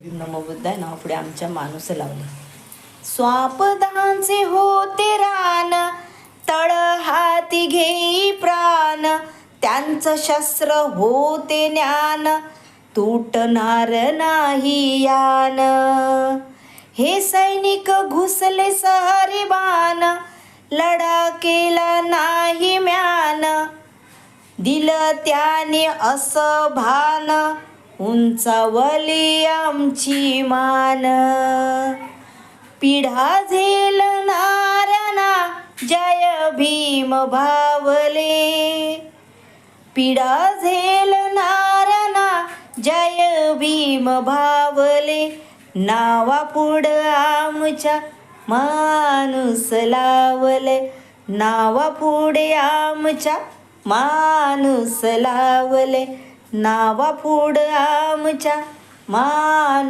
नमो बुद्धाय नाव पुढे आमच्या माणूस लावले. स्वापदांचे होते रान, तळ हाती घेई प्राण, त्यांचं शस्त्र होते ज्ञान, तुटणार नाही यान. हे सैनिक घुसले सारे बाण, लढा केला नाही म्यान, दिलं त्याने असं भान, उंचावली आमची मान. पिढा झेलणाऱ्यांना जय भीम भावले, पिढा झेलणाऱ्यांना जय भीम भावले. नावापुढं आमच्या माणूस लावले, नावापुढे आमच्या माणूस लावले, नावापुढं आमच्या माणूस